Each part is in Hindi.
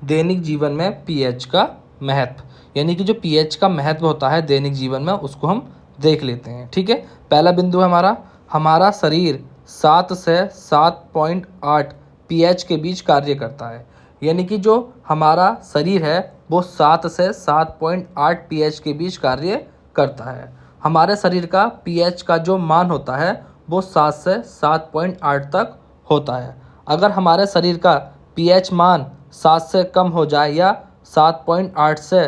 दैनिक जीवन में पीएच का महत्व, यानी कि जो पीएच का महत्व होता है दैनिक जीवन में, उसको हम देख लेते हैं। ठीक है, पहला बिंदु है हमारा शरीर 7 से 7.8 पीएच के बीच कार्य करता है। यानी कि जो हमारा शरीर है वो 7 से 7.8 पीएच के बीच कार्य करता है। हमारे शरीर का पीएच का जो मान होता है वो 7 से 7.8 तक होता है। अगर हमारे शरीर का पीएच मान 7 से कम हो जाए या 7.8 से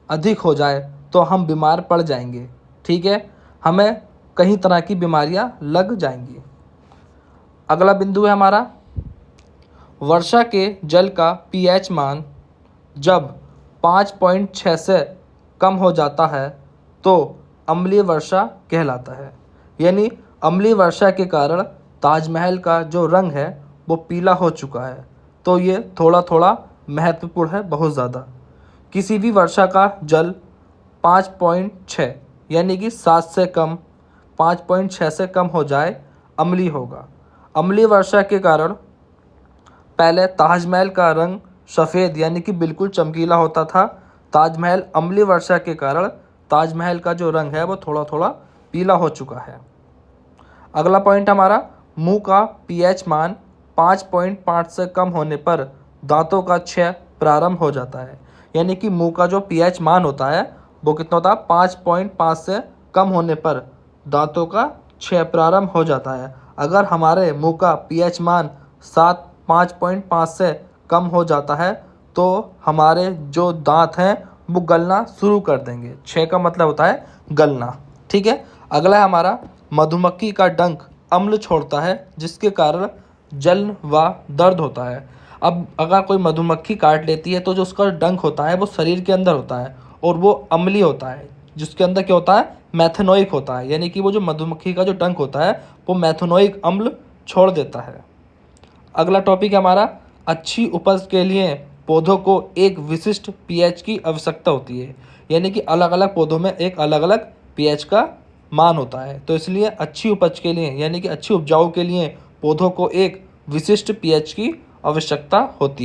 अधिक हो जाए तो हम बीमार पड़ जाएंगे। ठीक है, हमें कई तरह की बीमारियां लग जाएंगी। अगला बिंदु है वर्षा के जल का पीएच मान जब 5.6 से कम हो जाता है तो अम्लीय वर्षा कहलाता है। यानी अम्लीय वर्षा के कारण ताजमहल का जो रंग है वो पीला हो चुका है। तो ये थोड़ा थोड़ा महत्वपूर्ण है, बहुत ज़्यादा। किसी भी वर्षा का जल 5.6 यानी कि 7 से कम 5.6 से कम हो जाए अम्लीय होगा। अम्लीय वर्षा के कारण पहले ताजमहल का रंग सफ़ेद यानी कि बिल्कुल चमकीला होता था। ताजमहल अम्लीय वर्षा के कारण ताजमहल का जो रंग है वो थोड़ा थोड़ा पीला हो चुका है। अगला पॉइंट मुंह का पीएच मान 5.5 से कम होने पर दांतों का क्षय प्रारंभ हो जाता है। यानी कि मुंह का जो पीएच मान होता है वो कितना होता है, 5.5 से कम होने पर दांतों का क्षय प्रारंभ हो जाता है। अगर हमारे मुंह का पीएच मान 5.5 से कम हो जाता है तो हमारे जो दांत हैं वो गलना शुरू कर देंगे। क्षय का मतलब होता है गलना। ठीक है, अगला है मधुमक्खी का डंक अम्ल छोड़ता है जिसके कारण जलन व दर्द होता है। अब अगर कोई मधुमक्खी काट लेती है तो जो उसका डंक होता है वो शरीर के अंदर होता है और वो अम्लीय होता है, जिसके अंदर क्या होता है, मैथेनोइक होता है। यानी कि वो जो मधुमक्खी का जो डंक होता है वो मैथेनोइक अम्ल छोड़ देता है। अगला टॉपिक है अच्छी उपज के लिए पौधों को एक विशिष्ट पीएच की आवश्यकता होती है। यानी कि अलग अलग पौधों में एक अलग अलग पीएच का मान होता है। तो इसलिए अच्छी उपज के लिए यानी कि अच्छी उपजाऊ के लिए पौधों को एक विशिष्ट पीएच की आवश्यकता होती है।